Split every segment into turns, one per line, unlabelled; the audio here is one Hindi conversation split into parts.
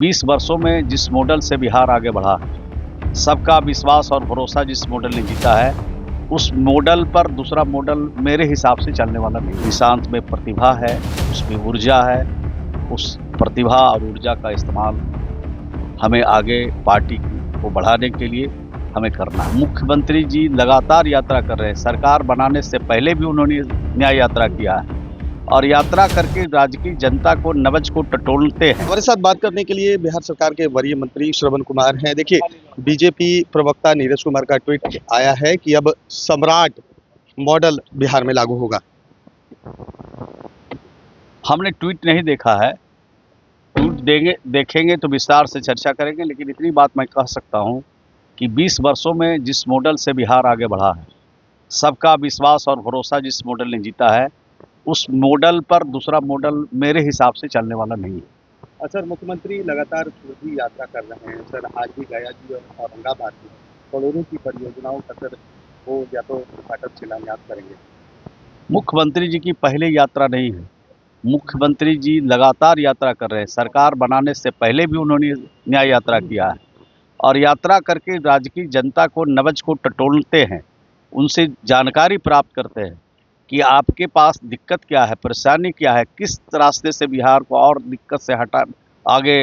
20 वर्षों में जिस मॉडल से बिहार आगे बढ़ा है, सबका विश्वास और भरोसा जिस मॉडल ने जीता है, उस मॉडल पर दूसरा मॉडल मेरे हिसाब से चलने वाला नहीं। निशांत में प्रतिभा है, उसमें ऊर्जा है, उस प्रतिभा और ऊर्जा का इस्तेमाल हमें आगे पार्टी को बढ़ाने के लिए हमें करना है। मुख्यमंत्री जी लगातार यात्रा कर रहे हैं। सरकार बनाने से पहले भी उन्होंने न्याय यात्रा किया है और यात्रा करके राज्य की जनता को नब्ज को टटोलते हैं।
हमारे साथ बात करने के लिए बिहार सरकार के वरीय मंत्री श्रवण कुमार हैं। देखिए, बीजेपी प्रवक्ता नीरज कुमार का ट्वीट आया है कि अब सम्राट मॉडल बिहार में लागू होगा।
हमने ट्वीट नहीं देखा है, ट्वीट देखेंगे तो विस्तार से चर्चा करेंगे, लेकिन इतनी बात मैं कह सकता हूं कि 20 वर्षों में जिस मॉडल से बिहार आगे बढ़ा है, सबका विश्वास और भरोसा जिस मॉडल ने जीता है, उस मॉडल पर दूसरा मॉडल मेरे हिसाब से चलने वाला नहीं है।
सर, मुख्यमंत्री लगातार स्मृति यात्रा कर रहे हैं। सर, आज भी गया जी और औरंगाबाद में करोड़ों की परियोजनाओं का सर वो या तो उद्घाटन शिलान्यास करेंगे।
मुख्यमंत्री जी की पहले यात्रा नहीं है। मुख्यमंत्री जी लगातार यात्रा कर रहे हैं। सरकार बनाने से पहले भी उन्होंने न्याय यात्रा किया है और यात्रा करके राज्य की जनता को नब्ज को टटोलते हैं, उनसे जानकारी प्राप्त करते हैं कि आपके पास दिक्कत क्या है, परेशानी क्या है, किस रास्ते से बिहार को और दिक्कत से आगे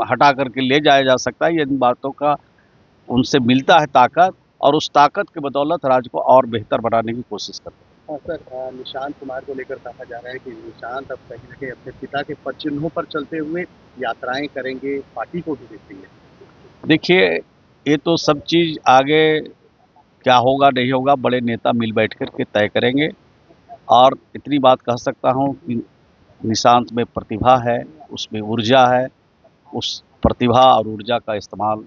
हटा करके ले जाया जा सकता है। इन बातों का उनसे मिलता है ताकत, और उस ताकत के बदौलत राज्य को और बेहतर बनाने की कोशिश करते हैं।
सर, निशांत कुमार को लेकर कहा जा रहा है कि निशांत अब कहीं न कहीं अपने पिता के पद चिन्हों पर चलते हुए यात्राएं करेंगे, पार्टी को भी देखेंगे।
देखिए, ये तो सब चीज़ आगे क्या होगा नहीं होगा बड़े नेता मिल बैठ कर के तय करेंगे, और इतनी बात कह सकता हूँ कि निशांत में प्रतिभा है, उसमें ऊर्जा है, उस प्रतिभा और ऊर्जा का इस्तेमाल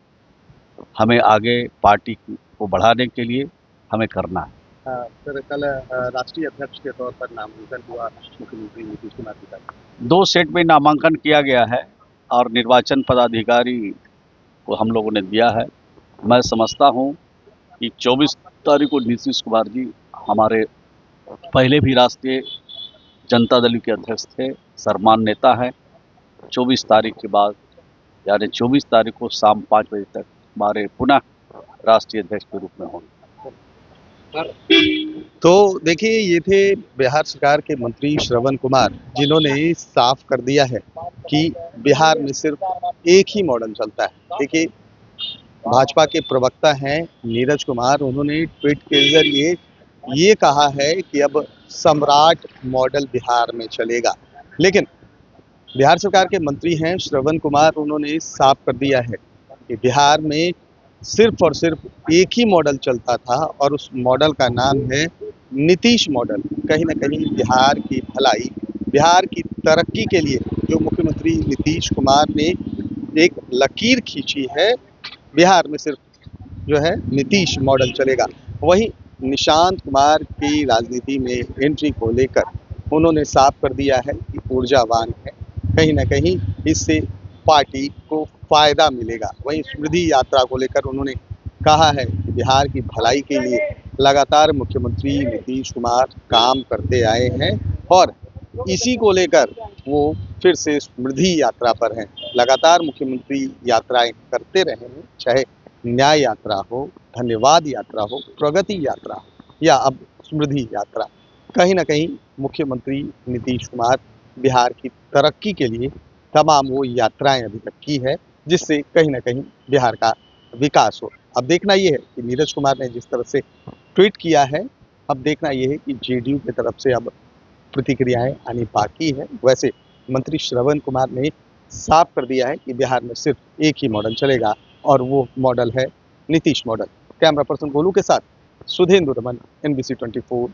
हमें आगे पार्टी को बढ़ाने के लिए हमें करना है।
सर, कल राष्ट्रीय अध्यक्ष के तौर पर नामांकन हुआ मुख्यमंत्री नीतीश कुमार जी का।
2 सेट में नामांकन किया गया है और निर्वाचन पदाधिकारी को हम लोगों ने दिया है। मैं समझता हूँ कि 24 तारीख को नीतीश कुमार जी हमारे पहले भी राष्ट्रीय जनता दल के अध्यक्ष थे, सर्वमान्य नेता हैं। 24 तारीख के बाद यानी 24 तारीख को शाम 5 बजे तक हमारे पुनः राष्ट्रीय अध्यक्ष के रूप में होंगे।
तो देखिए, ये थे बिहार सरकार के मंत्री श्रवण कुमार, जिन्होंने साफ कर दिया है कि बिहार में सिर्फ एक ही मॉडल चलता है। देखिए, भाजपा के प्रवक्ता हैं नीरज कुमार, उन्होंने ट्वीट के जरिए ये कहा है कि अब सम्राट मॉडल बिहार में चलेगा। लेकिन बिहार सरकार के मंत्री हैं श्रवण कुमार, उन्होंने साफ कर दिया है कि बिहार में सिर्फ और सिर्फ एक ही मॉडल चलता था और उस मॉडल का नाम है नीतीश मॉडल। कहीं ना कहीं बिहार की भलाई, बिहार की तरक्की के लिए जो मुख्यमंत्री नीतीश कुमार ने एक लकीर खींची है, बिहार में सिर्फ जो है नीतीश मॉडल चलेगा। वहीं निशांत कुमार की राजनीति में एंट्री को लेकर उन्होंने साफ कर दिया है कि ऊर्जावान है, कहीं ना कहीं इससे पार्टी को फायदा मिलेगा। वहीं स्मृति यात्रा को लेकर उन्होंने कहा है कि बिहार की भलाई के लिए लगातार मुख्यमंत्री नीतीश कुमार काम करते आए हैं और इसी को लेकर वो फिर से स्मृति यात्रा पर हैं। लगातार मुख्यमंत्री यात्राएं करते रहे हैं, चाहे न्याय यात्रा हो, धन्यवाद यात्रा हो, प्रगति यात्रा हो या अब स्मृति यात्रा। कहीं ना कहीं मुख्यमंत्री नीतीश कुमार बिहार की तरक्की के लिए तमाम वो यात्राएं अभी तक की है, जिससे कहीं ना कहीं बिहार का विकास हो। अब देखना ये है कि नीरज कुमार ने जिस तरह से ट्वीट किया है, अब देखना ये है कि जेडीयू की तरफ से अब प्रतिक्रियाएं आनी बाकी है। वैसे मंत्री श्रवण कुमार ने साफ कर दिया है कि बिहार में सिर्फ एक ही मॉडल चलेगा और वो मॉडल है Nitish model. Camera person Golu के साथ सुधेंदु रमन, NBC 24